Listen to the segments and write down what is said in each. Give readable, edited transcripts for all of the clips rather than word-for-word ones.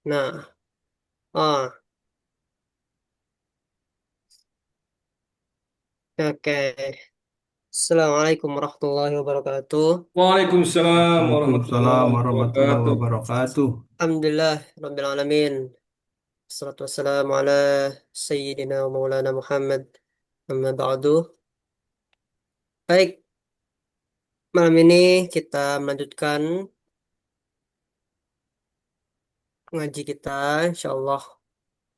Nah, oh, oke. Assalamualaikum warahmatullahi wabarakatuh. Waalaikumsalam Waalaikumsalam warahmatullahi warahmatullahi wabarakatuh. wabarakatuh. Alhamdulillah, Rabbil Alamin. Assalatu wassalamu ala Sayyidina wa Maulana Muhammad. Amma ba'du. Baik, malam ini kita melanjutkan ngaji kita. Insya Allah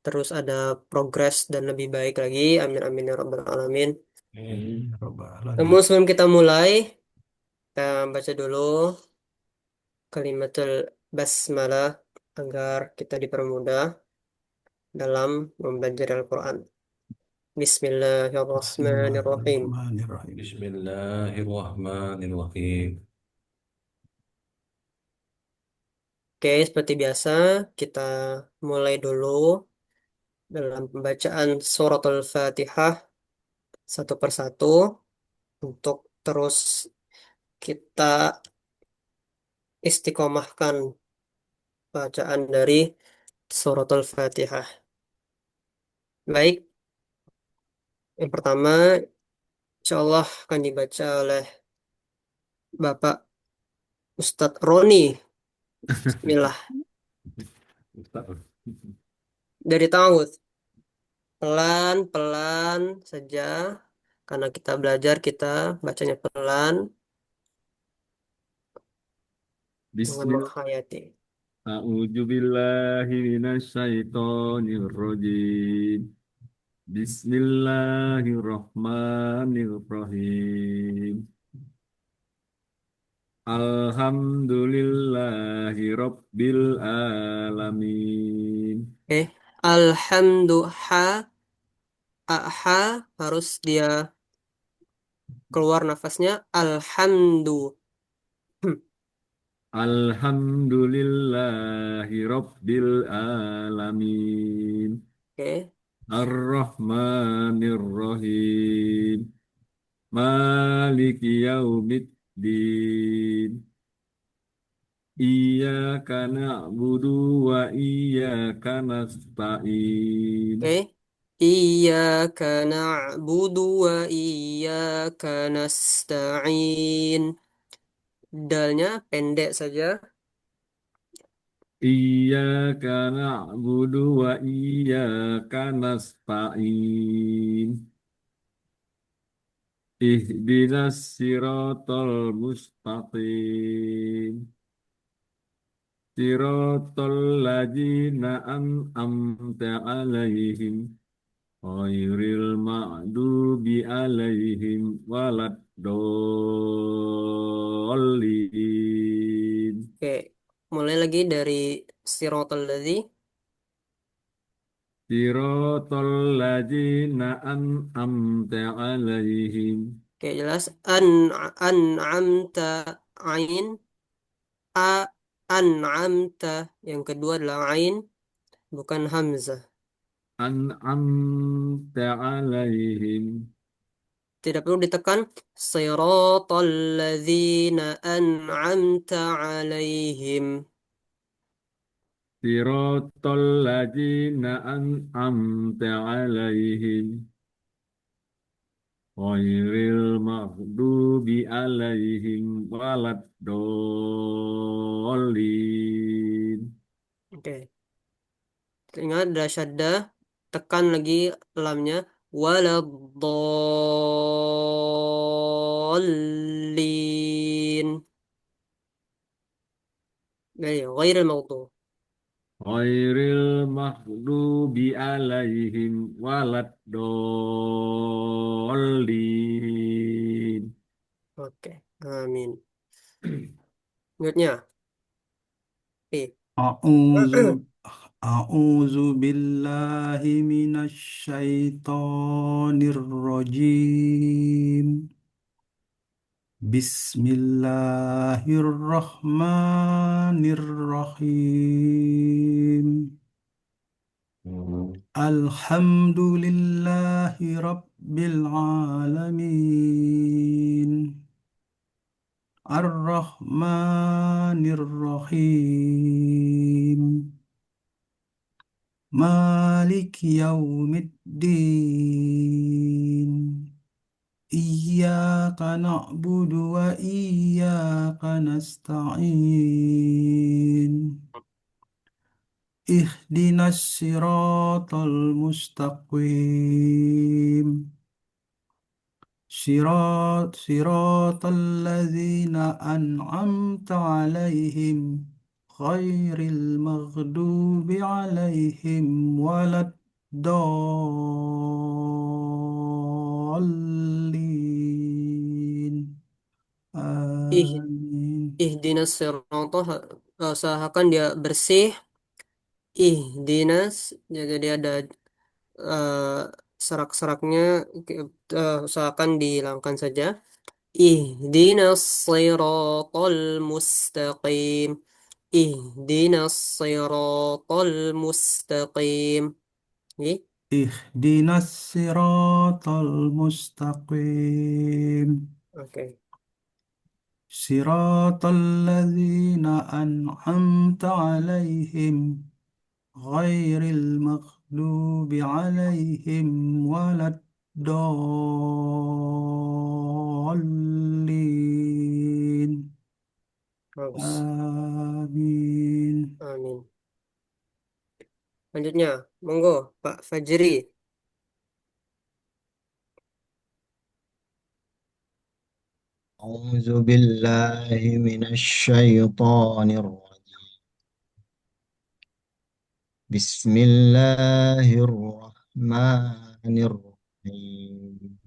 terus ada progres dan lebih baik lagi. Amin amin ya Rabbal Alamin. Amin, ya rabbal alamin. Namun sebelum kita mulai, kita baca dulu kalimatul basmalah agar kita dipermudah dalam mempelajari Al-Quran. Bismillahirrahmanirrahim. Bismillahirrahmanirrahim. Bismillahirrahmanirrahim. Oke, seperti biasa, kita mulai dulu dalam pembacaan surat Al-Fatihah satu persatu untuk terus kita istiqomahkan bacaan dari surat Al-Fatihah. Baik, yang pertama, insya Allah akan dibaca oleh Bapak Ustadz Roni. Bismillah. Ustaz. Dari Ta'awudz. Pelan-pelan saja. Karena kita belajar, kita bacanya pelan dengan Bismillah. menghayati. A'udzu billahi minasyaitonir rajim. Bismillahirrahmanirrahim. Alhamdulillahi rabbil alamin. Oke. Alhamdulillah. Ha harus dia keluar nafasnya. Alhamdu. Alhamdulillahi rabbil alamin. Oke. Ar-Rahmanir Rahim. Maliki yaumiddin. Iyyaka na'budu wa iyyaka nasta'in. Oke. Iyyaka na'budu wa iyyaka nasta'in. Dalnya pendek saja. Iyyaka na'budu wa iyyaka nasta'in. Ihdinas siratal mustaqim. Siratal ladzina an'amta 'alaihim ghairil maghdubi 'alaihim waladdallin. Oke. Mulai lagi dari siratal ladzi. Siratal ladzina an'amta 'alaihim. Oke, jelas. An'amta ain. A an'amta. Yang kedua adalah ain, bukan hamzah. An'amta 'alaihim. Tidak perlu ditekan. Siratal ladzina an'amta alaihim. Siratal ladzina an'amta 'alaihim. Ghairil maghdubi alaihim waladdallin. Oke. Ingat ada syadda. Tekan lagi lamnya. Waladdallin. Jadi, ghairil maghdubi. Ghairil maghdubi alaihim waladdallin. Oke. Amin. Ingatnya. Oke. A'udzu A'udzu billahi minasy syaithanir rajim. Bismillahirrahmanirrahim. Alhamdulillahi rabbil alamin. Ar-Rahmanir Rahim. مالك يوم الدين إياك نعبد وإياك نستعين اهدنا الصراط المستقيم صراط الذين أنعمت عليهم غير المغضوب عليهم ولا الضالين Ih, آمين ihdinas sirata, usahakan dia bersih. Ihdinas, ya, jadi ada eh, serak-seraknya, usahakan dihilangkan saja. Ihdinas siratal mustaqim. Ihdinas siratal mustaqim. Oke. اهدنا الصراط المستقيم Oke. صراط الذين أنعمت عليهم غير المغضوب عليهم ولا الضالين Bagus. آمين Amin. Selanjutnya, monggo Pak Fajri. أعوذ بالله من الشيطان الرجيم بسم الله الرحمن الرحيم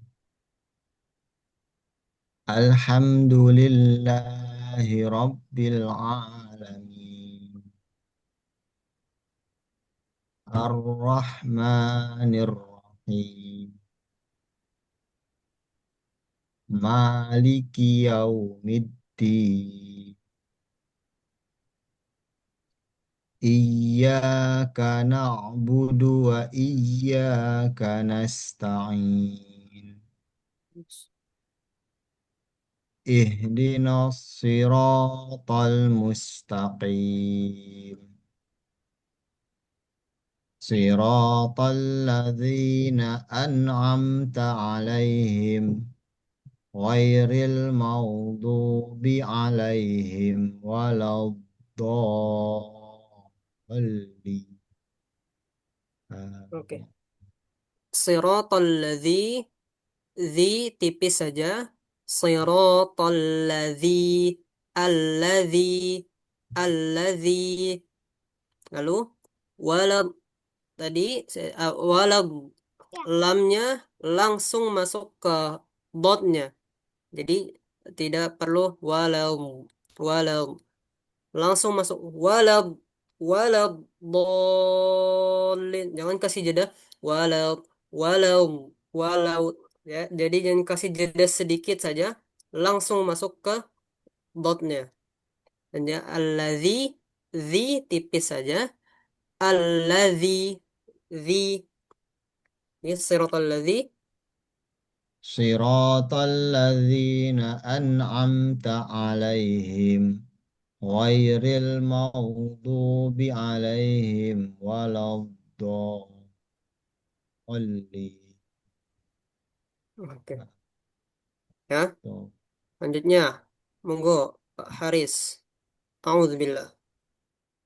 الحمد لله رب العالمين الرحمن الرحيم مالك يوم الدين إياك نعبد وإياك نستعين اهدنا الصراط المستقيم صراط الذين أنعمت عليهم غير المغضوب عليهم ولا الضالين Oke. Siratal ladzi, zi tipis saja. Siratal ladzi, alladzi, alladzi. Lalu walad tadi walad, lamnya langsung masuk ke dotnya. Jadi tidak perlu walau, walau, langsung masuk walau, walau bolin, jangan kasih jeda. Walau, walau, walau, ya, jadi jangan kasih jeda sedikit saja, langsung masuk ke dotnya. Dan ya alladzi, zi tipis saja. Alladzi, zi, ini siratal ladzi. صراط الذين أنعمت عليهم غير المغضوب عليهم ولا الضالين Oke, ya. Selanjutnya, monggo Pak Haris. Auzubillah.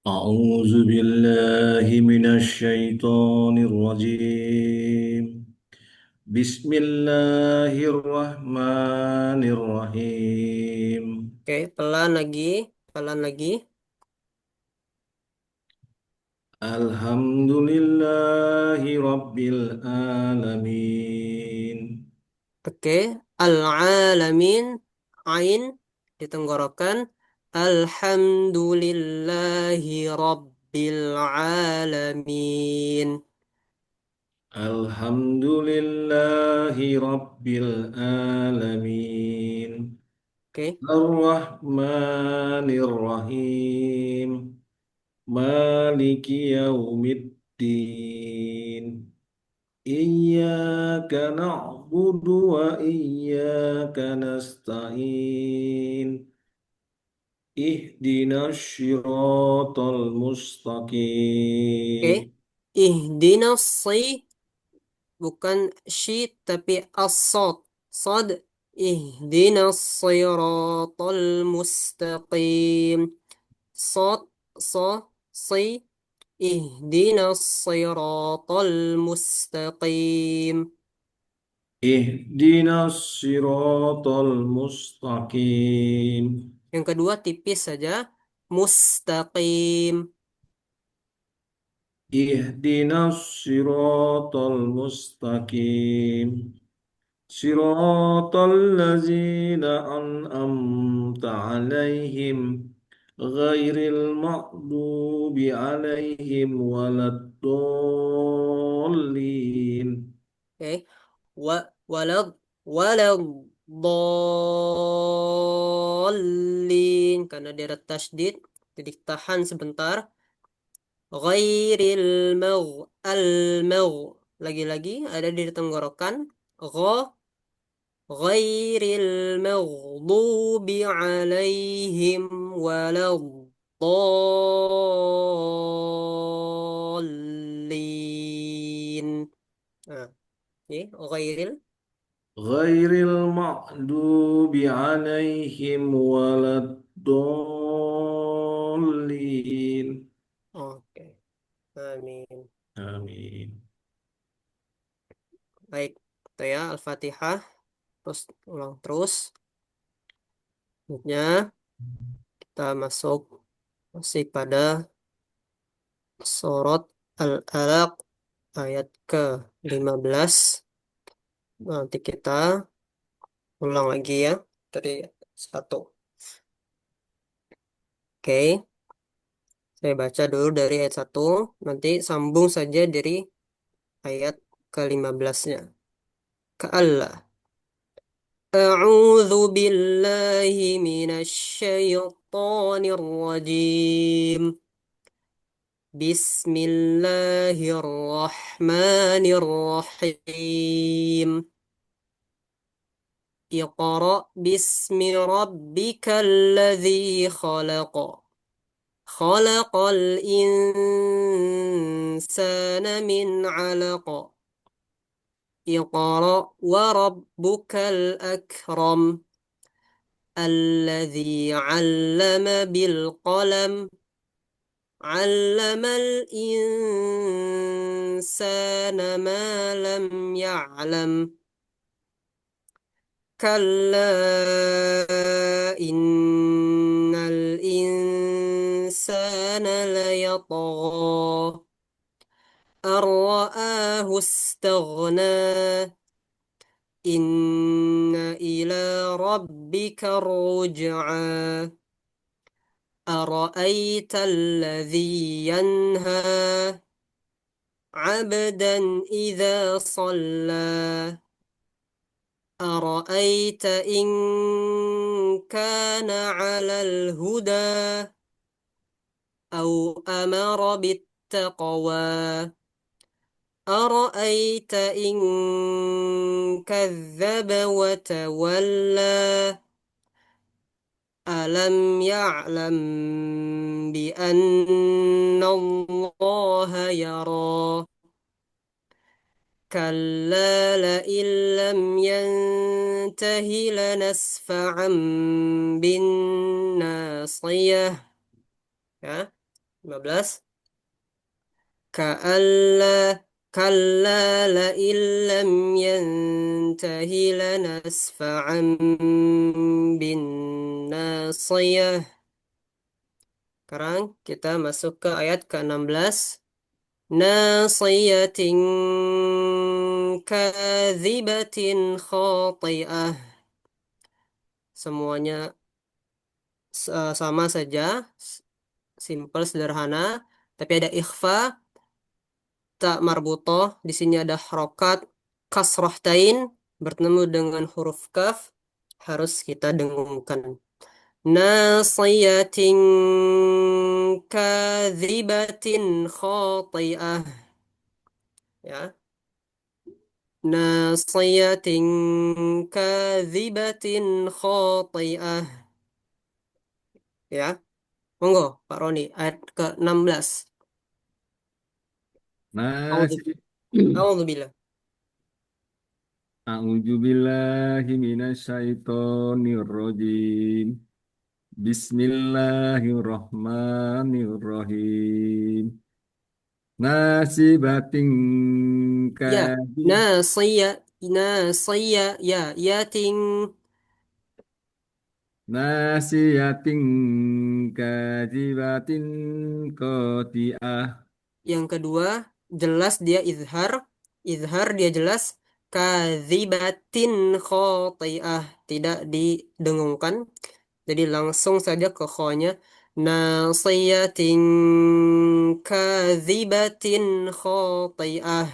أعوذ بالله من الشيطان الرجيم بسم الله الرحمن الرحيم Oke, pelan lagi, pelan lagi. الحمد لله رب العالمين Oke, al-alamin, ain ditenggorokan. Alhamdulillahi rabbil alamin. الحمد لله رب العالمين Oke, الرحمن الرحيم مالك يوم الدين إياك نعبد وإياك نستعين اهدنا الصراط oke. المستقيم ihdinas si bukan shi tapi as-sad. Sad ihdinas siratal mustaqim. Sad sa si ihdinas siratal mustaqim. Ihdinas siratal mustaqim. Yang kedua tipis saja. Mustaqim. Ihdinas siratal mustaqim. صراط الذين أنعمت عليهم غير المغضوب عليهم ولا الضالين. Oke. Wa walad walad dallin karena dia ada tasydid jadi tahan sebentar. Ghairil maw al maw lagi-lagi ada di tenggorokan. Gha ghairil maghdubi alaihim waladdallin. Nah, oke, ghairil. غير المغضوب عليهم ولا الضالين. Oke, amin. آمين. Baik, itu ya Al-Fatihah. Terus ulang terus. Selanjutnya kita masuk masih pada surat Al-Alaq ayat ke-15. Nanti kita ulang lagi ya dari satu. Oke, saya baca dulu dari ayat satu. Nanti sambung saja dari ayat ke-15-nya. Ka'alla. أعوذ بالله من الشيطان الرجيم بسم الله الرحمن الرحيم اقرأ باسم ربك الذي خلق خلق الإنسان من علق اقرأ وربك الأكرم الذي علم بالقلم علم الإنسان ما لم يعلم كلا إن الإنسان ليطغى أن رآه استغنى إن إلى ربك الرجعى أرأيت الذي ينهى عبدا إذا صلى أرأيت إن كان على الهدى أو أمر بالتقوى أرأيت إن كذب وتولى ألم يعلم بأن الله يرى كلا لئن لم ينته لنسفعا بالناصية ya 15 كألا كلا لئن لم ينته لنسفعا بالناصية. Sekarang kita masuk ke ayat ke-16. Nasiyatin kadzibatin khati'ah. Semuanya sama saja, simple, sederhana, tapi ada ikhfa, tak marbutoh. Di sini ada harokat kasrohtain bertemu dengan huruf kaf, harus kita dengungkan. Nasiyatin kadzibatin khati'ah. Ya. Nasiyatin kadzibatin khati'ah. Ya. Monggo, Pak Roni, ayat ke-16. A'udzu Nasi. a'udzu billah. A'udzu billahi minasyaitonir rajim. Bismillahirrahmanirrahim. Nasibatin Ya, kadib. nasiyya nasiyya ya yating. Nasiyatin kadibatin qati'ah. Yang kedua, jelas dia izhar. Izhar dia jelas. Kadzibatin khoti'ah. Tidak didengungkan. Jadi langsung saja ke kho-nya. Nasiyatin kadzibatin khoti'ah.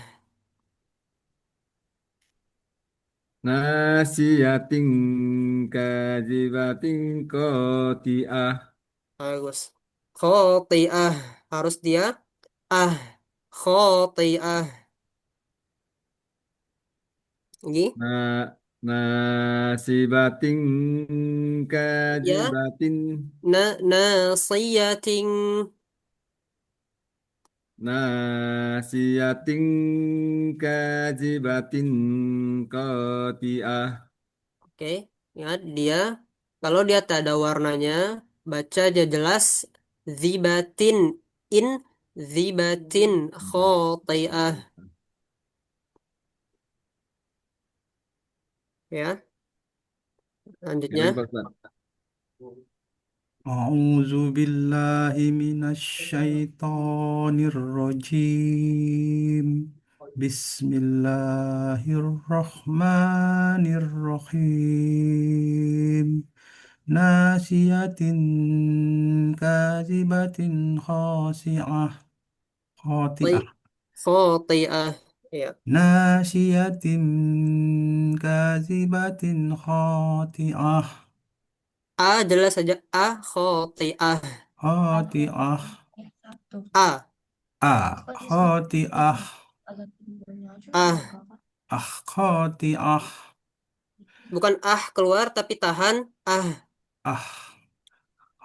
Nasiyatin kadibatin qati'ah. Bagus. Khoti'ah. Harus dia ah. Khoti'ah. Lagi. Na nasibatin Ya. kadibatin. Nasiyatin. Nasiyatin kadzibatin qati'ah. Oke, ingat dia kalau dia tak ada warnanya, baca aja jelas zibatin in zibatin khoti'ah ya. Yang lagi Lanjutnya. Pak Ustaz. أعوذ بالله من الشيطان الرجيم بسم الله الرحمن الرحيم ناسية كاذبة خاطئة خاطئة Ti- Khoti'ah ya. ناسية كاذبة خاطئة A jelas saja a khoti'ah. خاطئة A خاطئة ah خاطئة bukan ah keluar tapi tahan ah. أخ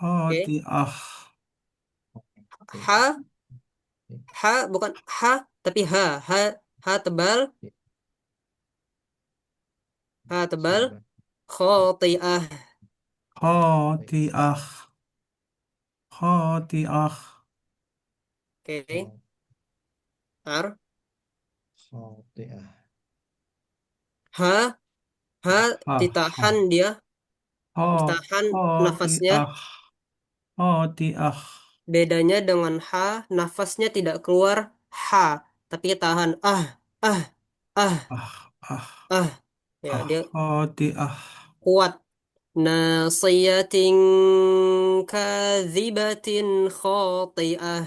Oke. خاطئة Ha ha bukan ha tapi ha tebal ha tebal khoti'ah. خاطئة خاطئة Oke. Ar خاطئة ha ha ها ditahan ها dia ditahan nafasnya. خاطئة خاطئة Bedanya dengan ha, nafasnya tidak keluar ha, tapi tahan ah, ah, أخ أخ ah. Ya, dia خاطئة kuat. Nasiyatin kadzibatin khoti'ah.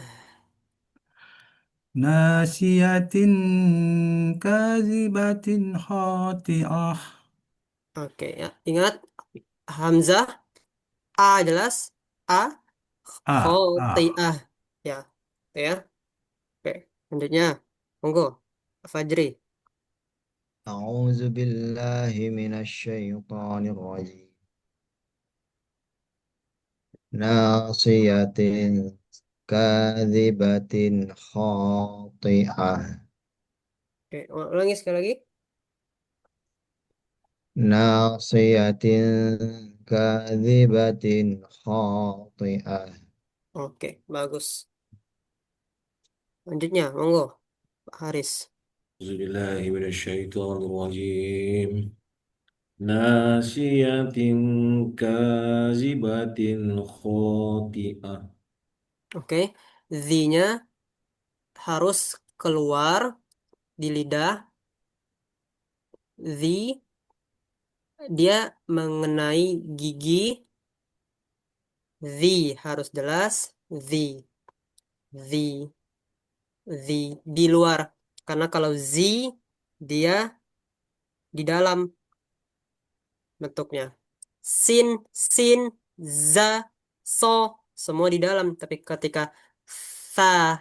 ناسية كاذبة خاطئة Oke, ya. Ingat Hamzah a jelas a khoti'ah. Ya, itu ya. Oke, lanjutnya. Monggo, Fajri. أعوذ بالله من الشيطان الرجيم ناصية كاذبة خاطئة Oke, ulangi sekali lagi. ناصية كاذبة خاطئة Oke, bagus. Lanjutnya, monggo, Pak Haris. أعوذ بالله من الشيطان الرجيم ناسية كاذبة خاطئة Oke, Z-nya harus keluar di lidah. Z, dia mengenai gigi. Z harus jelas. Z, Z di luar. Karena kalau Z, dia di dalam bentuknya. Sin, sin, za, so, semua di dalam. Tapi ketika sa,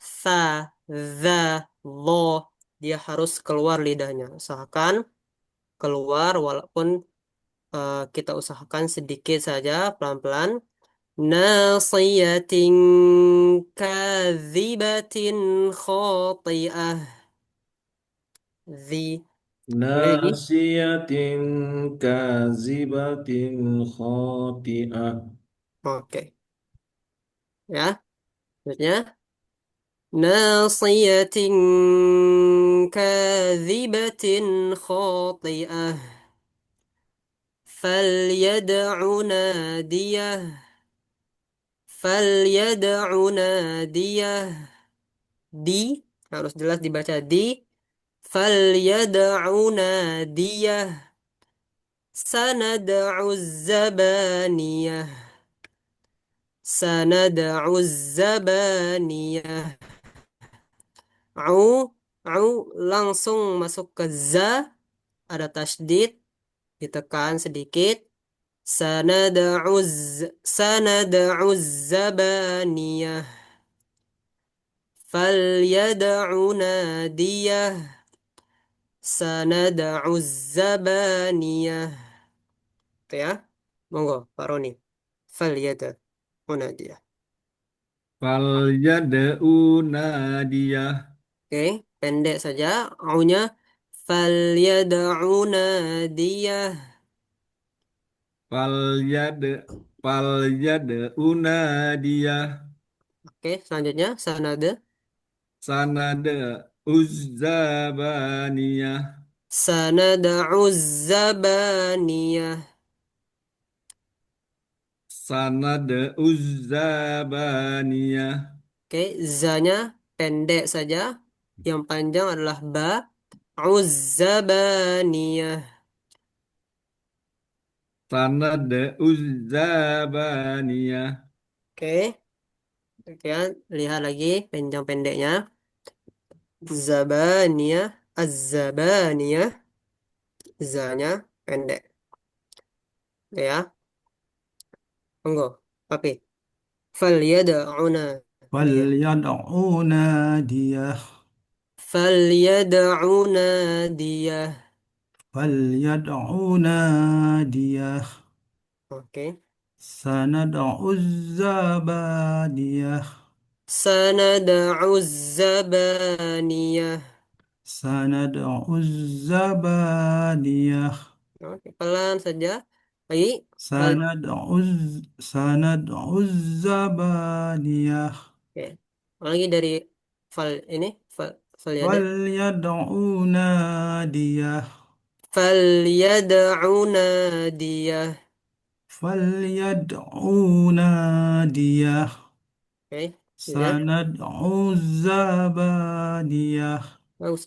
sa, za, lo, dia harus keluar lidahnya. Usahakan keluar walaupun kita usahakan sedikit saja pelan-pelan. Nasiyatin كاذبة خاطئة. ذي lagi. ناصية كاذبة خاطئة. Oke. Ya, maksudnya ناصية كاذبة خاطئة فليدع ناديه فليدع ناديه di harus jelas dibaca di فليدع ناديه سندع الزبانية سندع الزبانية au au langsung masuk ke za ada tasydid ditekan sedikit sanada'uz sanada'uz zabaniyah falyad'u nadiyah sanada'uz zabaniyah itu ya monggo Pak Roni falyad'u nadiyah Falyad'u nadiyah. oke pendek saja aunya falyad'u nadiyah Falyad Falyad'u nadiyah. oke selanjutnya sanada Sanada uzzabaniyah. sanada'u zabaniyah Sanada uzzabaniyah. oke, zanya pendek saja. Yang panjang adalah ba. Uzzabaniyah. Sanada uzzabaniyah. Oke, oke, lihat lagi panjang pendeknya. Zabaniyah. Az-zabaniyah. Zanya pendek. Ya, monggo. Oke. Falyad'una dia. فليدع ناديه Falyad'una dia. فليدع ناديه Oke. سندع الزبانية Sanad'u zabaniyah. سندع الزبانية Oke, pelan saja. Lagi. سندع الزبانية Oke. Lagi dari fal ini fal yada. فليدع ناديه Falyad'u nadiyah. فليدع ناديه Oke. Sudah. سندع الزبانية Bagus.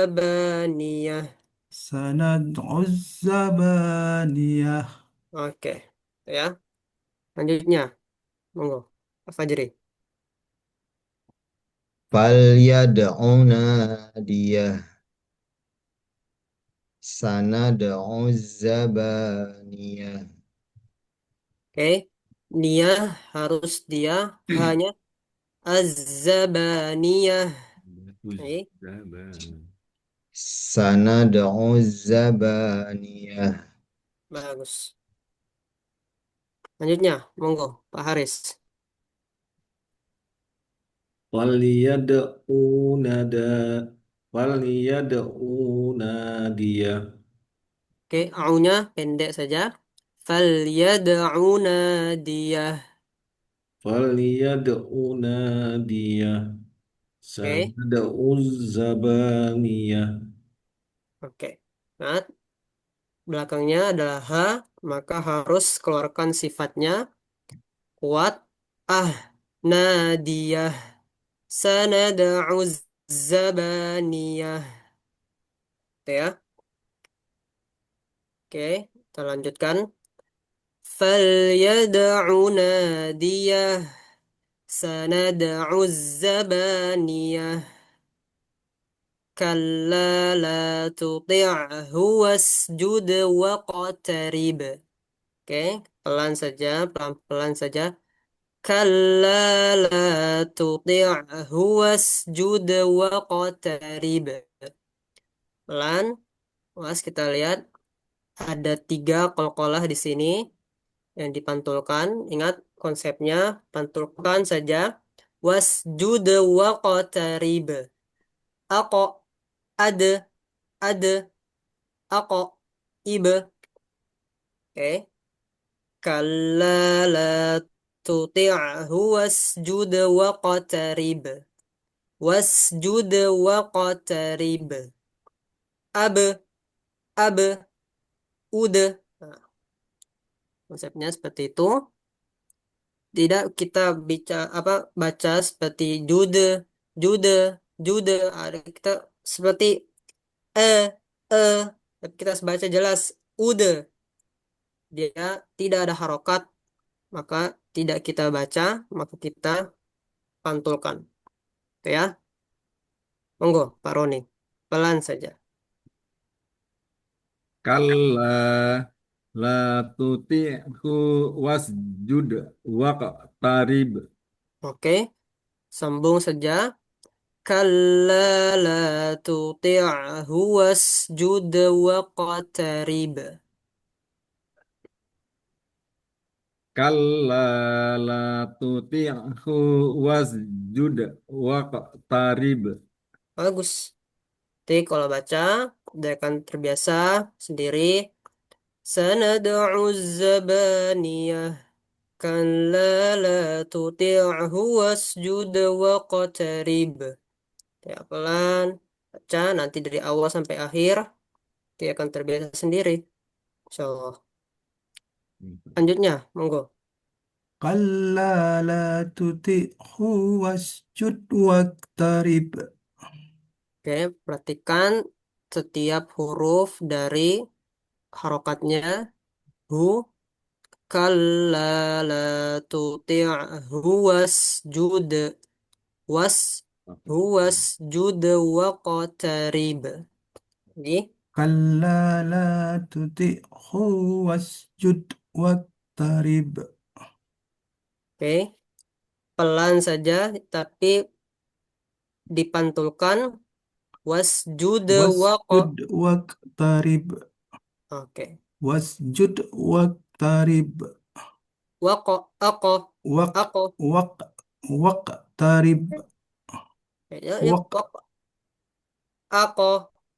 Uzzabaniyah. سندع الزبانية Oke. Ya. Lanjutnya. Monggo. Pak Fajri. فليدع ناديه سندع الزبانية Oke. Dia harus dia hanya az-zabaniyah. Oke. Uzzabaniyah. سندع الزبانية Bagus. Lanjutnya. Monggo. Pak Haris. فليدعو ندا فليدعو ناديه. Oke, au-nya pendek saja. Falyad'u nadiyah. فليدعو ناديه Oke, سندع الزبانية. oke. Nah, belakangnya adalah ha, maka harus keluarkan sifatnya kuat. Ah, nadiyah. Sanad'u zabaniyah. Oke ya. Oke, kita lanjutkan. Falyad'u nadiyah. Sanad'u zabaniyah. كلا لا تطعه واسجد واقترب. Oke, pelan saja, pelan-pelan saja. Kalla la tuti'hu wasjud waqtarib. Pelan. Was kita lihat ada tiga qalqalah di sini yang dipantulkan. Ingat konsepnya pantulkan saja. Wasjud waqtarib. Ako, ada, ada, ako, ibe. Oke. Kalla la tuti'hu wasjud waqtarib. Wasjud waqtarib. Abe, abe, ude. Nah, konsepnya seperti itu. Tidak kita baca seperti jude, jude, jude. Ada kita seperti eh, eh. Tapi kita harus baca jelas ude. Dia tidak ada harokat, maka tidak kita baca, maka kita pantulkan. Oke ya, monggo Pak Roni, pelan saja. Kalla la tuti'hu wasjud waqtarib. Oke, sambung saja. Kalla la tuti'hu wasjud waqtarib. Kalla la tuti'hu wasjud waqtarib. Bagus. Nanti kalau baca, dia akan terbiasa sendiri. Sanad'u zabaniyah. Kalla la tuti'hu wasjud waqtarib. Ya, pelan. Baca nanti dari awal sampai akhir. Dia akan terbiasa sendiri. Insyaallah. Lanjutnya, monggo. Kalla la tuti'hu wasjud waqtarib. Oke, perhatikan setiap huruf dari harokatnya. Hu, kalla la tuti'hu wasjud. Was, huwas, jud, waqtarib. Lagi. Kalla la tuti'hu wasjud waqtarib. Oke, pelan saja, tapi dipantulkan. Wasjud, waqo. Wasjud waqtarib. Oke. Wasjud waqtarib. Waqo, ako, Waq ako. waq waqtarib. Ya, ya, Waq waqo, ako,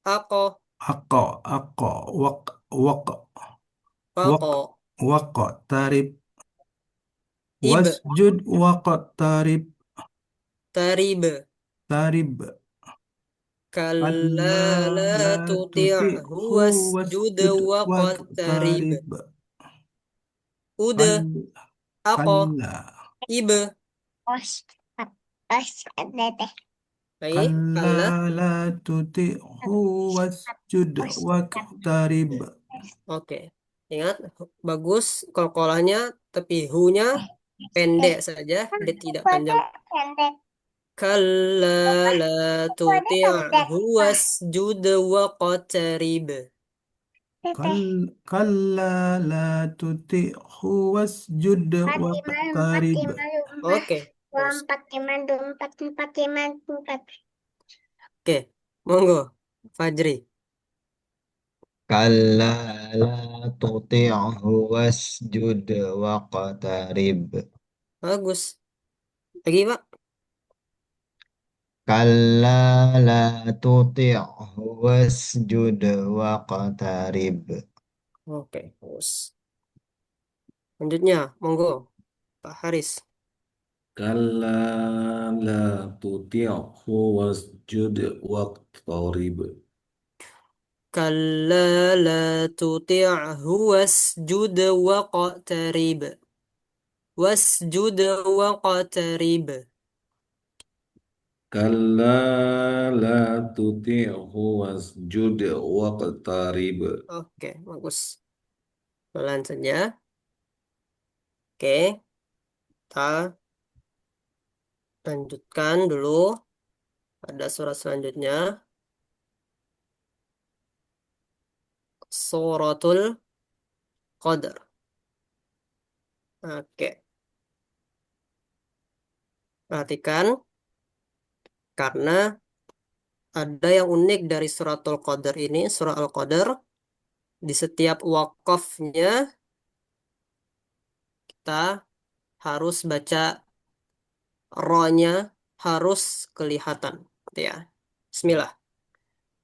ako, Ako, waq, waq, waq, waqo. waqtarib, Ibe, wasjud waqtarib, tarib. tarib, Kalla kalla la la tuti'hu tuti'hu wasjud wasjud waqtarib. waqtarib, Ude, kal, ako, kalla, ibe. Baik, kalla kalla. la tuti'hu wasjud waqtarib, Oke. Ingat, bagus kolkolahnya, tapi hu-nya pendek saja, dia tidak panjang. Kalla la tuti'hu wasjud waqtarib. kal, kalla la tuti'hu wasjud waqtarib. Oke, terus. Oke, monggo, Fajri. Kalla la tuti'hu wasjud waqtarib. Bagus. Lagi, Pak. Kalla la tuti'hu wasjud waqtarib. Oke, terus. Selanjutnya, monggo, Pak Haris. Kalla la tuti'hu wasjud waqtarib. Kalla la tuti'hu wasjud waqtarib. Wasjud waqtarib. Kalla la tuti'hu wasjud waqtarib. Oke, bagus. Pelan saja. Oke, kita lanjutkan dulu. Ada surat selanjutnya. Suratul Qadar. Oke, perhatikan. Karena ada yang unik dari suratul Qadar ini. Surah Al-Qadar. Di setiap wakafnya kita harus baca ro-nya harus kelihatan. Gitu ya. Bismillah.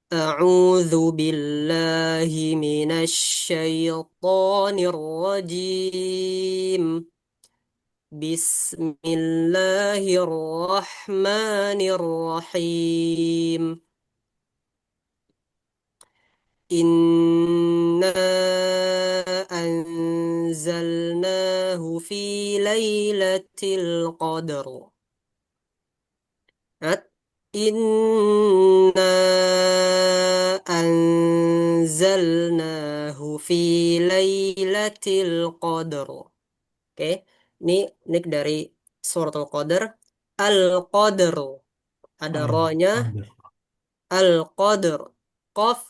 A'udzu billahi minasyaitonir rajim. Bismillahirrahmanirrahim. Inna anzalnahu fi lailatul qadar. At Inna anzalnahu fi lailatul qadar. Oke, ini nik dari suratul qadar. Al-qadar. Ada ro-nya. Al-Qadr. Al-qadr. Qaf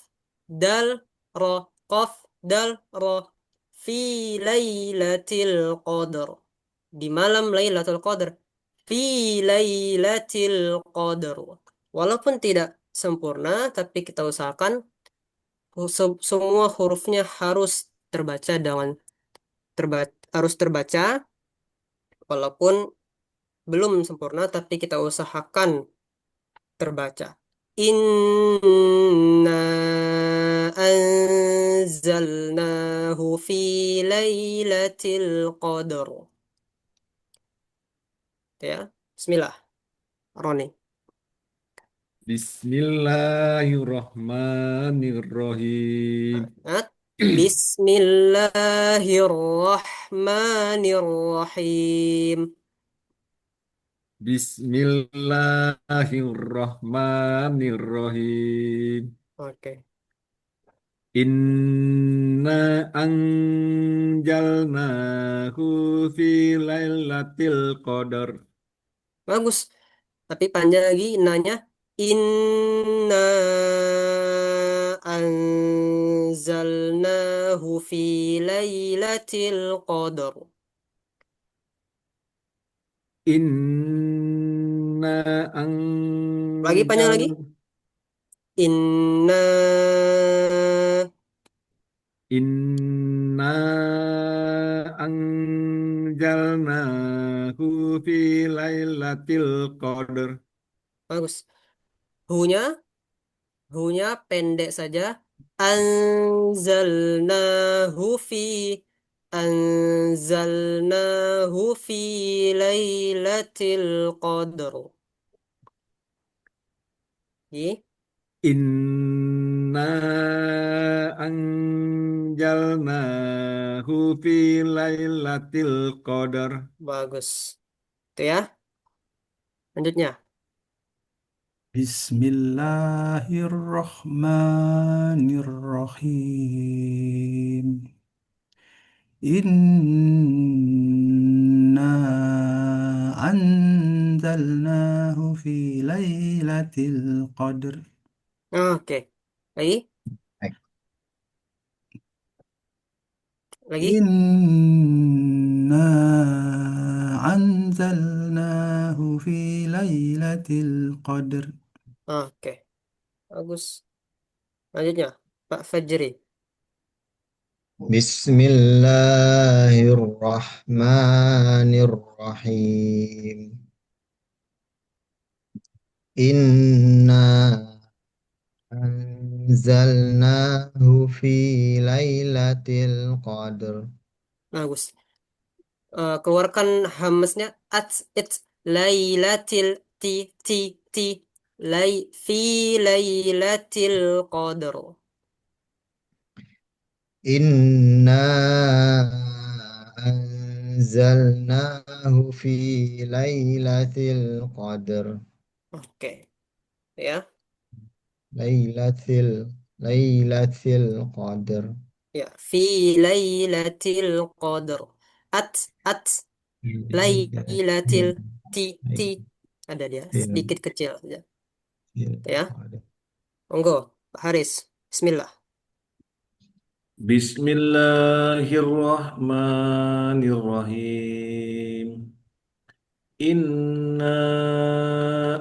dal ro. Qaf dal ro. Fi lailatul qadr. Di malam Lailatul Qadar. Fi lailatul qadr. Walaupun tidak sempurna, tapi kita usahakan semua hurufnya harus terbaca dengan harus terbaca walaupun belum sempurna, tapi kita usahakan terbaca. Inna anzalnahu fi lailatul qadr. Ya, Bismillah, Roni. Bismillahirrahmanirrahim. At. Bismillahirrahmanirrahim. Bismillahirrahmanirrahim. Oke, Inna anjalnahu fi lailatul qadar. bagus. Tapi panjang lagi nanya. Inna anzalnahu fi lailatul qadr. Inna Lagi panjang anjal lagi. Inna. Inna anjalnahu fi lailatul qadar. Bagus. Hunya. Hunya pendek saja. Anzalnahu fi. Anzalnahu fi lailatul qadr. Ji, Inna anjalnahu fi lailatul qadar. bagus. Itu ya. Lanjutnya. Bismillahirrahmanirrahim. Inna anzalnahu fi lailatul qadr. Oke. Lagi. Baik. Lagi. Inna anzalnahu fi lailatul qadr. Oke. Bagus. Lanjutnya. Pak Fajri. Bismillahirrahmanirrahim. Inna anzalnahu fi lailatul qadr. Bagus. Keluarkan hamesnya. At. It. Lailatil. Ti. Ti. Ti. Fi lailatil qadr. Inna anzalnahu fi lailatul qadr. Oke. Ya. Lailatul lailatul qadr. Ya. Fi lailatil qadr. At. At. Lailatil. Lailatul Ti. Ti. Ada dia. Sedikit kecil saja. Ya. qadr. Monggo. Pak Haris. Bismillah. Bismillahirrahmanirrahim. Inna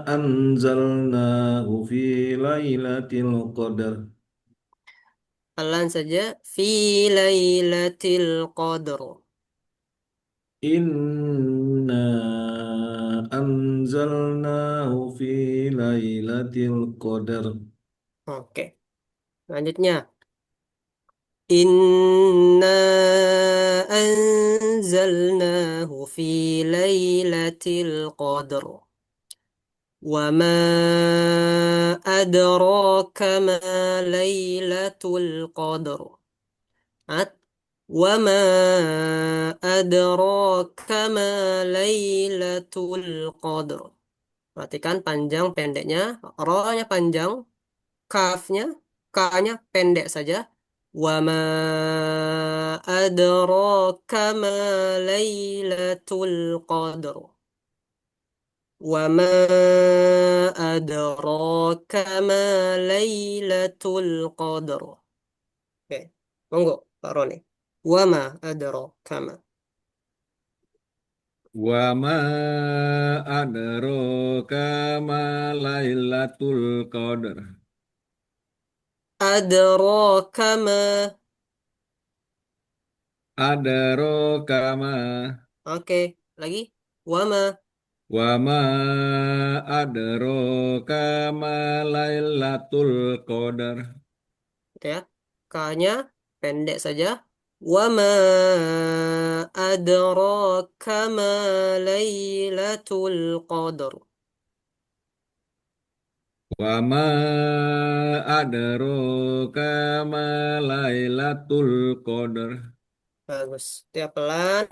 anzalnahu fi lailatul qadar. Pelan saja. Fi lailatul qadr. Inna anzalnahu fi lailatul qadar. Oke, lanjutnya. Inna anzalnahu fi lailatul qadr. Wa ma adraka ma lailatul qadr. At wa ma adraka ma lailatul qadr. Perhatikan panjang pendeknya, ro-nya panjang, kafnya, ka-nya pendek saja. Wa ma adraka ma lailatul qadr. Wa ma adraka ma lailatul qadr. Oke, monggo Pak Roni. Wa ma adraka ma. Wa ma adraka ma Lailatul Qadar. Adraka ma. Adraka ma. Oke, lagi. Wa ma. Wa ma adraka ma Lailatul Qadar. Oke ya. Ka-nya pendek saja. Wa ma adraka ma lailatul qadr. Wa ma adraka ma Lailatul Qadar. Bagus. Tiap pelan,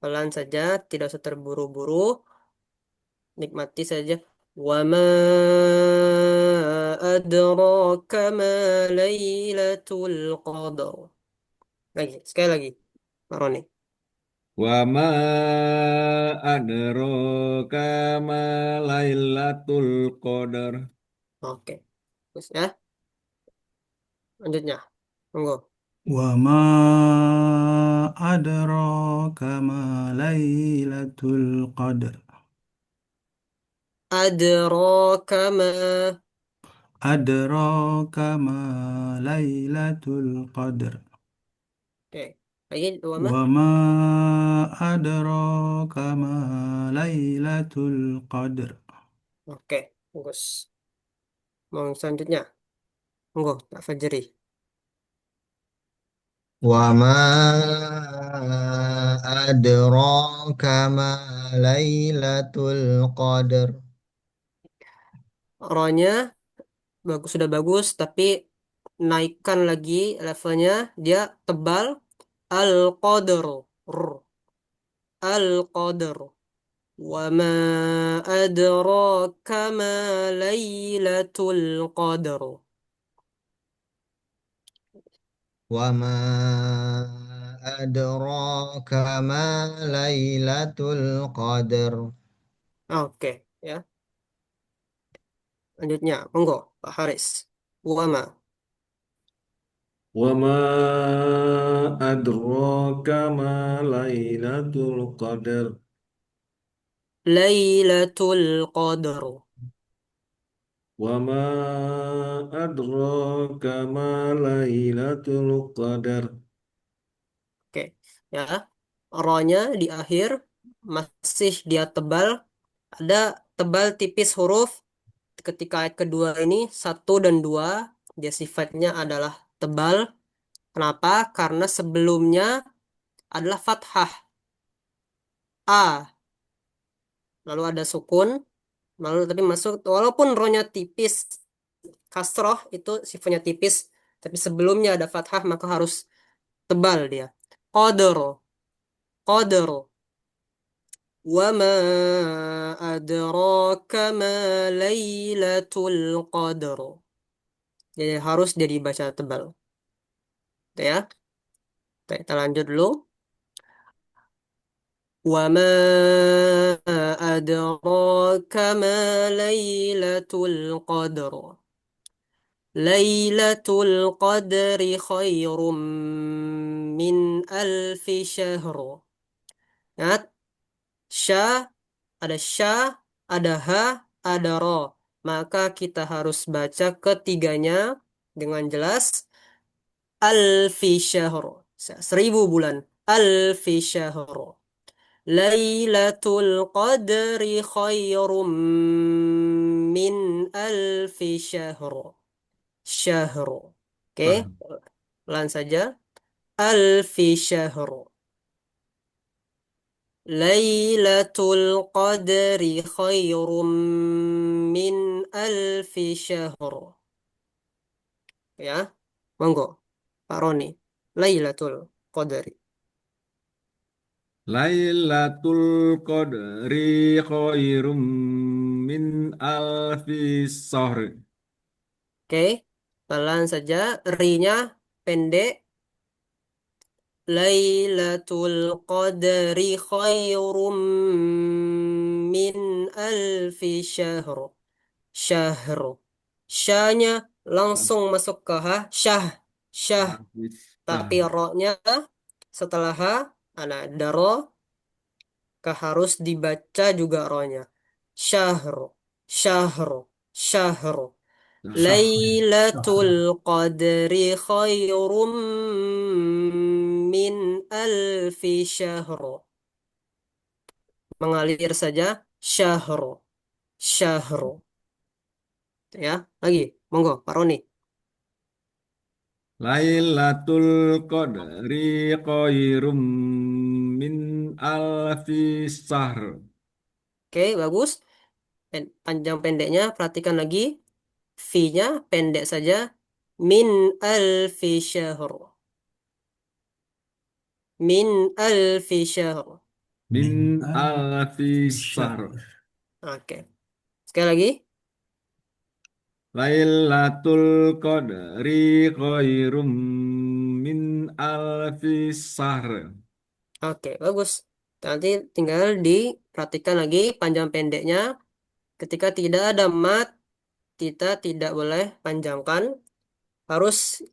pelan saja, tidak usah terburu-buru, nikmati saja. Wa ma adraka ma lailatul qadr. Lagi, sekali lagi, Pak Roni. Wa ma adraka ma Lailatul Qadar. Oke, terus ya, lanjutnya. Monggo. وما أدراك ما ليلة القدر Adraka ma. أدراك ما ليلة القدر Oke, lagi dua ma. وما أدراك ما ليلة القدر Oke, bagus. Mau selanjutnya. Monggo, Pak Fajri. وما أدراك ما ليلة القدر Ro-nya bagus, sudah bagus, tapi naikkan lagi levelnya. Dia tebal. Al-Qadr. R. Al-Qadr. Wa ma adraka ma laylatul qadr. وما أدراك ما ليلة القدر Oke, ya. Lanjutnya, monggo, Pak Haris. Wa ma. Wa ma adraka ma lailatul qadar. Laylatul qadr. Wa ma adraka ma lailatul qadar. Oke, ya. Ro-nya di akhir masih dia tebal. Ada tebal tipis huruf. Ketika ayat kedua ini satu dan dua, dia sifatnya adalah tebal. Kenapa? Karena sebelumnya adalah fathah A, lalu ada sukun, lalu tapi masuk walaupun rohnya tipis, kasroh itu sifatnya tipis, tapi sebelumnya ada fathah maka harus tebal dia. Qadro, qadro, wa ma adraka ma lailatul qadr. Jadi harus jadi baca tebal. Oke ya. Oke, kita lanjut dulu. Wa ma adraka ma lailatul qadr. Lailatul qadri khairum min alfi syahr. Ingat, sya, ada ha, ada ro. Maka kita harus baca ketiganya dengan jelas. Alfi syahr. 1000 bulan. Alfi syahr. Lailatul Qadri khairum min alfi syahr. Syahr. Oke, Bah. pelan saja. Alfi syahr. Lailatul Qadri khairum min alfi syahr. Ya, monggo, Pak Roni. Lailatul Qadri. Lailatul Qadri khairum min alfi syahr. Oke, pelan saja. Ri-nya pendek. Lailatul Qadri khairum min alfi syahr. Syahr. Syahnya langsung masuk ke ha. Syah. Syah. Alfi Tapi syahr. ro-nya setelah ha, ada ro, harus dibaca juga ro-nya. Syahr. Syahr. Syahr. Syahri. Lailatul Syahri. Qadri khairum min alfi syahr. Mengalir saja. Syahr. Syahr. Ya, lagi. Monggo, Pak Roni. Lailatul Qadri khairum min alfi syahr. Oke, bagus. Panjang pendeknya, perhatikan lagi. V-nya pendek saja. Min alfi syahr. Min alfi syahr. Min Min alfi syahr. al-Syahri. Oke. Sekali lagi. Lailatul Qadri khairum min alfi syahr. Oke, bagus. Nanti tinggal diperhatikan lagi panjang pendeknya. Ketika tidak ada mat, kita tidak boleh panjangkan. Harus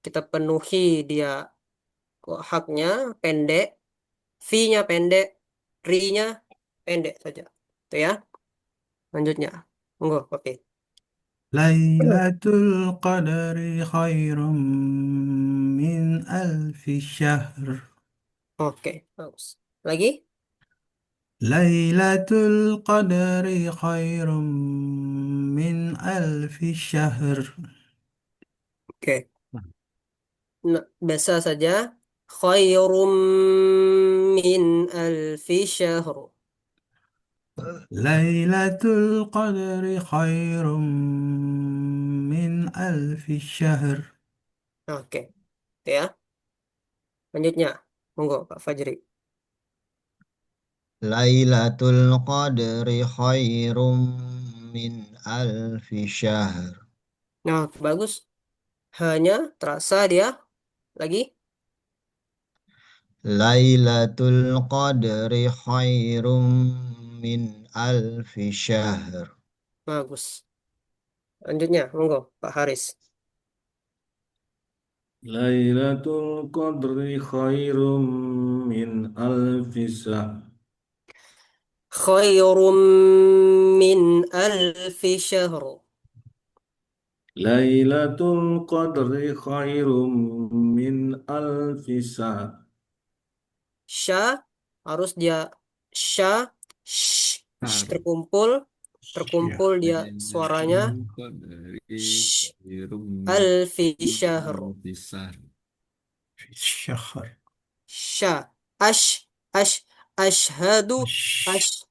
kita penuhi dia haknya pendek, V-nya pendek, ri-nya pendek saja. Itu ya. Lanjutnya. Monggo, oke. Lailatul Qadri khairum min alfi syahr. Oke, bagus. Lagi? Lailatul Qadri khairum min alfi syahr. Oke. Nah, biasa saja. Khairum min alfi syahr. Lailatul Qadri khairum min alfi syahr. Oke. Itu ya. Lanjutnya. Monggo, Pak Fajri. Lailatul Qadri khairum min alfi syahr. Nah, bagus. Hanya terasa dia. Lagi. Lailatul Qadri khairum min alfi syahr. Bagus. Lanjutnya. Monggo, Pak Haris. Lailatul Qadri khairum min alfi syahr. Khairum min alfi syahr. Lailatul Qadri khairum min alfi syahr. Sya harus dia sya Syahr. terkumpul, terkumpul dia suaranya Lailatul Qadri sh, khairum alfi min syahr. alfi syahr. Syahr. Sya ash ash ashhadu ash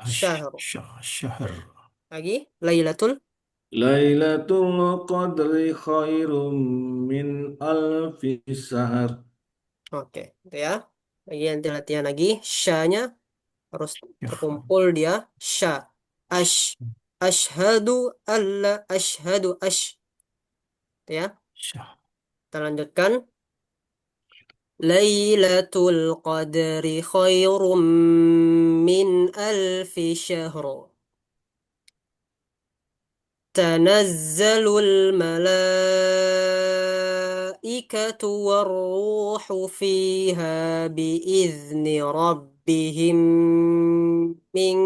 syahr. Syahr. Lagi Lailatul. Lailatul Qadri khairum min alfi syahr. Oke, itu ya. Lagi nanti latihan lagi. Syanya harus Syahr. terkumpul dia sya ash ashhadu alla ashhadu ash. Itu ya. Syahr. Kita lanjutkan. Lailatul Qadri khairum min alfi syahr. تنزل الملائكة والروح فيها بإذن ربهم من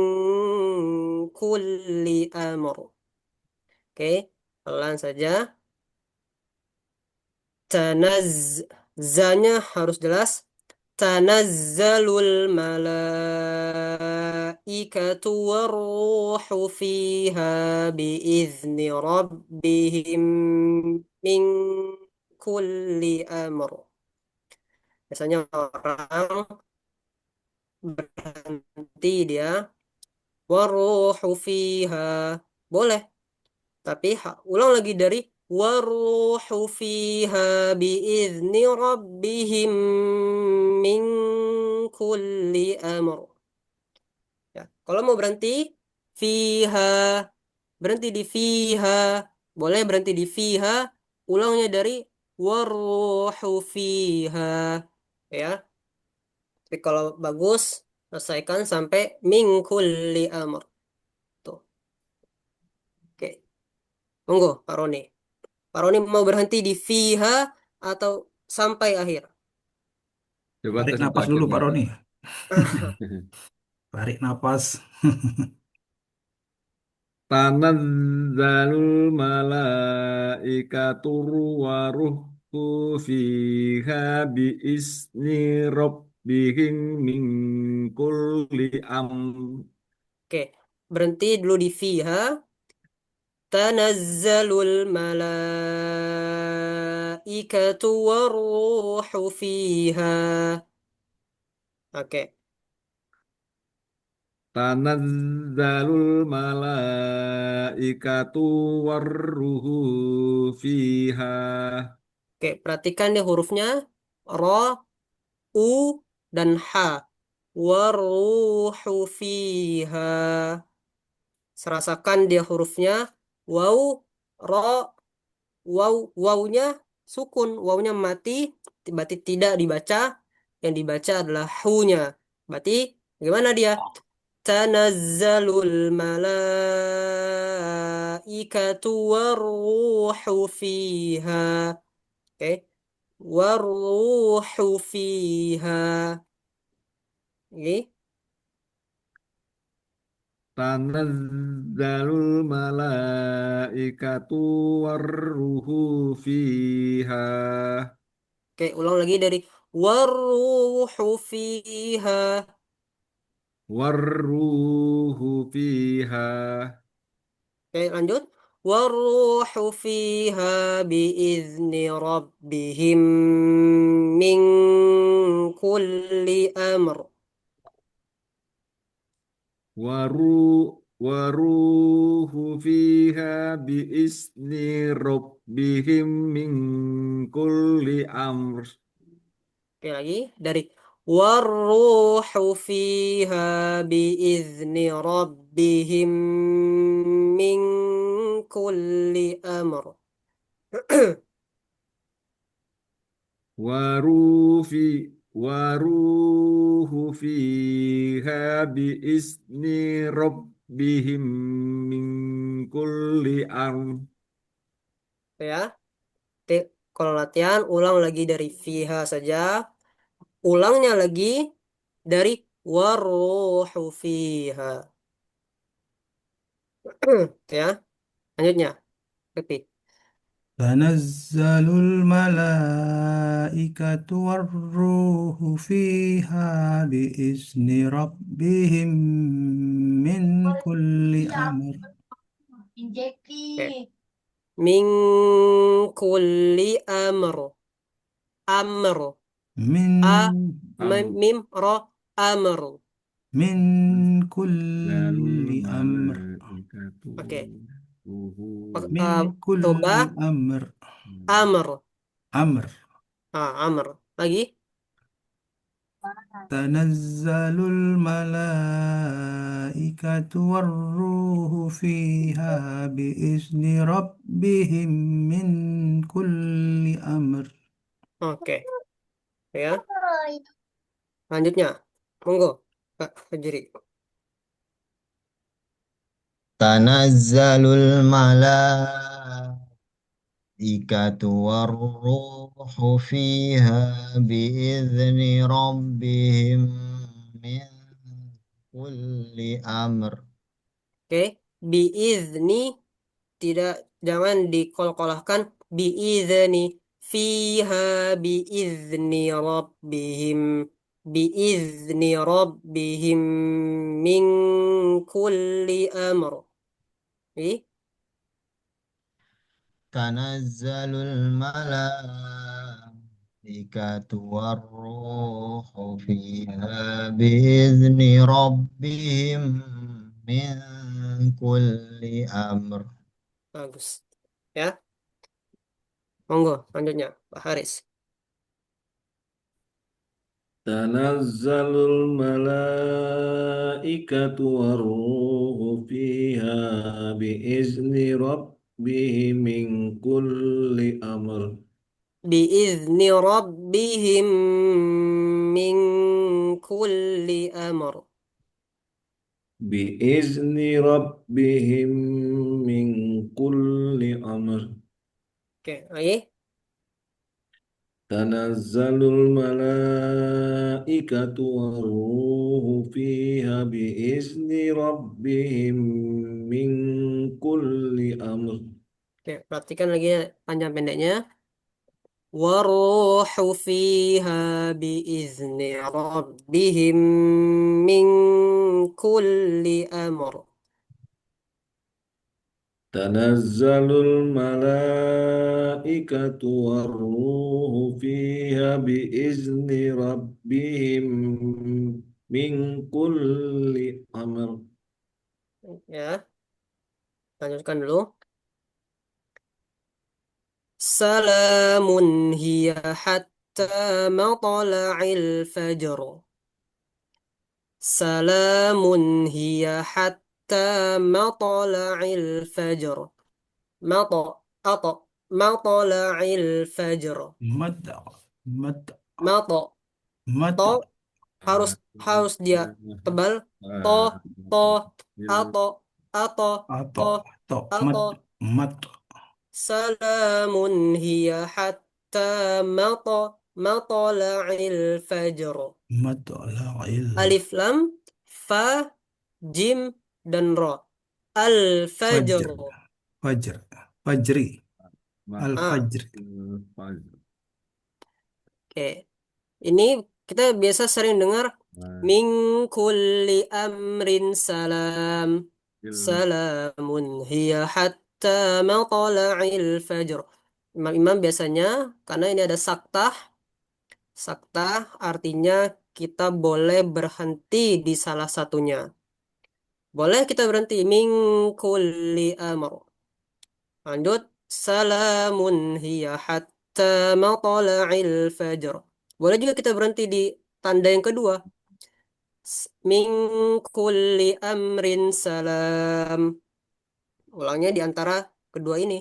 كل أمر. Oke, pelan saja. Tanaz, zanya harus jelas. tanazzalul malaikatu warruhu fiha biizni rabbihim min kulli amr. Biasanya orang berhenti dia warruhu fiha. Boleh, tapi ulang lagi dari waruhu fiha biizni rabbihim min kulli amr. Ya, kalau mau berhenti fiha, berhenti di fiha. Boleh berhenti di fiha, ulangnya dari waruhu fiha. Ya, tapi kalau bagus selesaikan sampai min kulli amr. Tuh. Oke, monggo Pak Roni. Pak Roni mau berhenti di fiha atau sampai akhir? Coba Tarik tes itu napas dulu Pak akhirnya. Roni. Tarik napas. Tanazzalul malaikatu waruhu fiha biizni rabbihim min kulli amr. Oke, berhenti dulu di fiha. Tanazzalul malaikatu warruhu fiha. Oke, Tanazzalul malaikatu warruhu fiha. oke, perhatikan deh hurufnya ro, u, dan ha. Warruhu fiha. Serasakan dia hurufnya waw, ro, wawnya sukun, wawnya mati, berarti tidak dibaca. Yang dibaca adalah hu-nya. Berarti bagaimana dia? Tanazzalul malaikatu warruhu fiha. Oke. Warruhu fiha. Oke. Tanazzalul malaikatu warruhu fiha. Oke, ulang lagi dari warruhu fiha. Warruhu fiha. Oke, lanjut. Warruhu fiha biizni rabbihim min kulli amr. Waruhu fiha biizni rabbihim min kulli amr. Oke, lagi dari warruhu fiha biizni rabbihim min kulli amr. Warufi waruhu fiha biizni rabbihim min kulli amr. Ya, kalau latihan ulang lagi dari fiha saja. Ulangnya lagi dari warruhu fiha. Ya, lanjutnya. Repeat. تنزل الملائكة والروح فيها بإذن ربهم من كل أمر Oke. Min kulli amr. Amr. A, من Amr. mim, ro, amr. من Zalul كل أمر malaikatu Oke. ruhu. من Coba كل أمر amr. أمر Amr. Lagi. تنزل الملائكة والروح فيها بإذن ربهم من كل أمر Oke. Ya. Lanjutnya. Monggo, Kak Fajri. Tanazzalul malaikatu warruhu fiha biizni rabbihim min kulli amr. Oke. Biizni. Tidak, jangan dikolkolahkan. Biizni. Fiha biizni rabbihim. biizni rabbihim min kulli amr. Ih, تنزل الملائكة والروح فيها بإذن ربهم من كل أمر. bagus. Ya, monggo lanjutnya Pak Haris. تنزل الملائكة والروح فيها بإذن ربهم من كل أمر Biizni rabbihim min kulli amr. بإذن ربهم من كل أمر Oke, lagi. تنزل الملائكة والروح فيها بإذن ربهم من كل أمر Oke, perhatikan lagi panjang pendeknya. Waruhu fiha biizni rabbihim min kulli amr. تنزل الملائكة والروح فيها بإذن ربهم من كل أمر Ya, lanjutkan dulu. Salamun hiya hatta matla'il fajr. Salamun hiya hatta matla'il fajr. Mata, atau matla'il fajr. مد مد Mata, مد to harus harus dia tebal. To, to, atau, to, عطاء عطاء atau. مد مد Salamun hiya hatta matla'il fajr. مطلع Alif lam fa jim dan ro. Al fajr. الفجر فجر فجري Ah, الفجر oke. Ini kita biasa sering dengar min kulli amrin salam. Salamun hiya hatta matla'il fajr. Imam-imam biasanya karena ini ada saktah. Saktah artinya kita boleh berhenti di salah satunya. Boleh kita berhenti min kulli amr. Lanjut. Salamun hiya hatta matla'il fajr. Boleh juga kita berhenti di tanda yang kedua. Min kulli amrin salam. Ulangnya di antara kedua ini.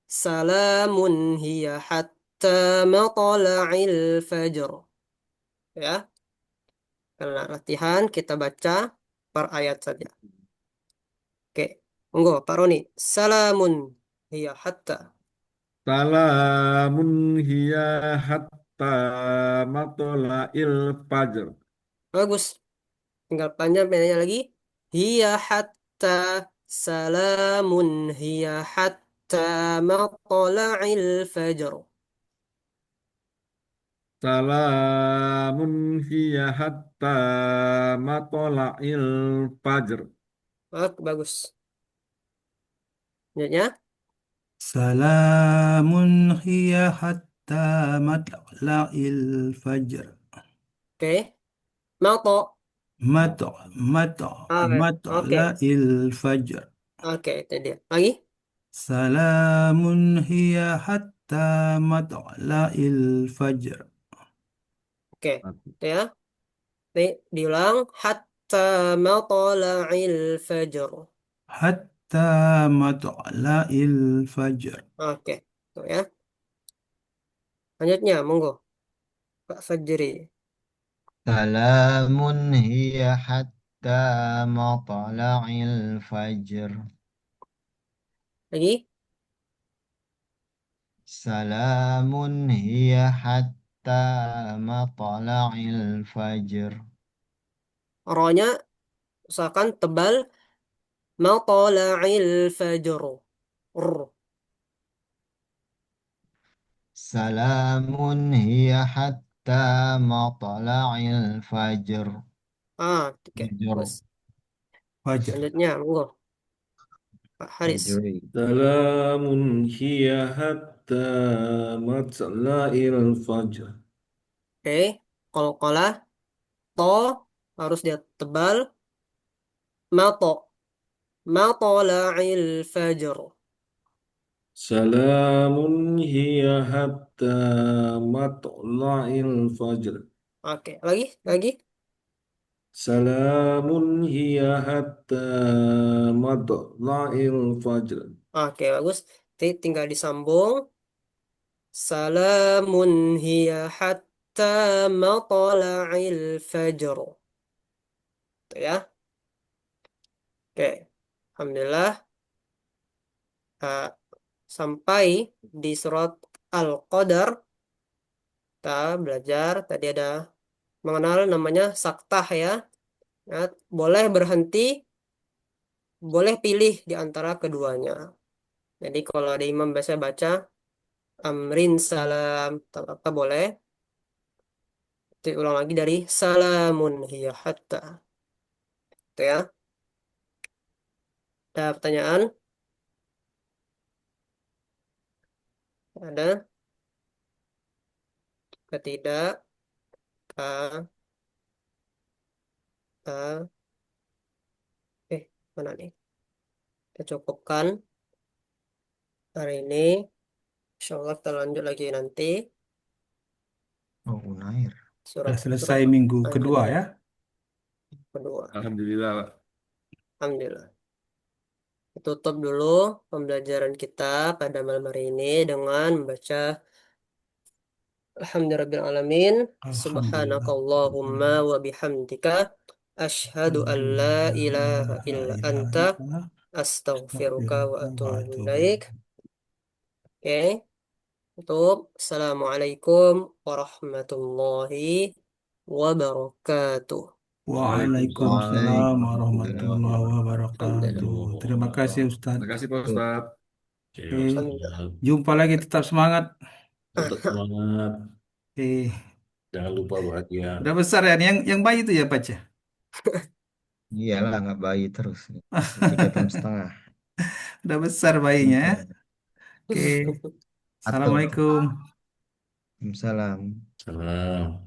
Salamun hiya hatta matla'il fajr. Ya, karena latihan kita baca per ayat saja. Oke, monggo Pak Roni. Salamun hiya hatta. Salamun hiya hatta matla'il fajr. Bagus. Tinggal panjang pendeknya lagi. Hiya hatta salamun hiya hatta matla'il fajr. Salamun hiya hatta matla'il fajr. Bagus. Lanjutnya. سلام هي حتى مطلع الفجر Oke. Mato. Oke. مطلع الفجر Oke, itu dia. Lagi. سلام هي حتى مطلع الفجر Oke. Itu ya. Diulang. Hatta matla'il fajr. حتى مطلع الفجر Oke. Itu ya. Lanjutnya, monggo. Pak Fajri. سلام هي حتى مطلع الفجر. Lagi. سلام هي حتى مطلع الفجر. Rohnya usahakan tebal. Matla'il fajr. R. سلام هي حتى hatta matla'il fajr. Oke, Fajr. bos. Fajar. Selanjutnya, monggo, Pak Haris. Fajr. سلام هي حتى مطلع الفجر. Oke, qalqalah, to harus dia tebal, mato, matola'il fajr. سلام هي حتى مطلع الفجر. Oke, lagi. سلام هي حتى مطلع الفجر. Oke, bagus. Tinggal disambung. Salamun hiya hatta matla'il fajr. Itu ya. Oke. Alhamdulillah. eh, Sampai di surat Al-Qadar, kita belajar. Tadi ada mengenal namanya saktah ya. Ya, boleh berhenti, boleh pilih di antara keduanya. Jadi kalau ada imam biasa baca amrin salam, tak apa boleh. Diulang lagi dari salamun hiya hatta. Itu ya. Ada pertanyaan? Ada? Ketidak? Ah, ah, mana nih? Kita cukupkan hari ini. Insya Allah kita lanjut lagi nanti. Oh, Unair. Sudah Surat selesai minggu kedua selanjutnya. ya. Kedua. Alhamdulillah, Pak. Alhamdulillah. Tutup dulu pembelajaran kita pada malam hari ini dengan membaca Alhamdulillahirrahmanirrahim. Alhamdulillah. Subhanakallahumma wa bihamdika. Asyhadu an la ilaha La illa ilaha anta. illallah. Astaghfiruka wa Astaghfirullah wa atubu atubu ilaik. ilaik. Oke. Tutup. Assalamualaikum warahmatullahi wabarakatuh. Waalaikumsalam Waalaikumsalam warahmatullahi Alhamdulillah. wabarakatuh. Terima kasih Terima Ustadz. kasih, Pak wabarakatuh. Ustadz. Oke, Oke, Alhamdulillah. jumpa lagi tetap semangat. tetap semangat. Oke, Jangan lupa bahagia. udah besar ya. Yang bayi itu ya Paca. Iyalah nggak bayi terus. 3 tahun setengah. Udah besar bayinya ya. Iya. Oke, Atau Assalamualaikum. Salam. Salam.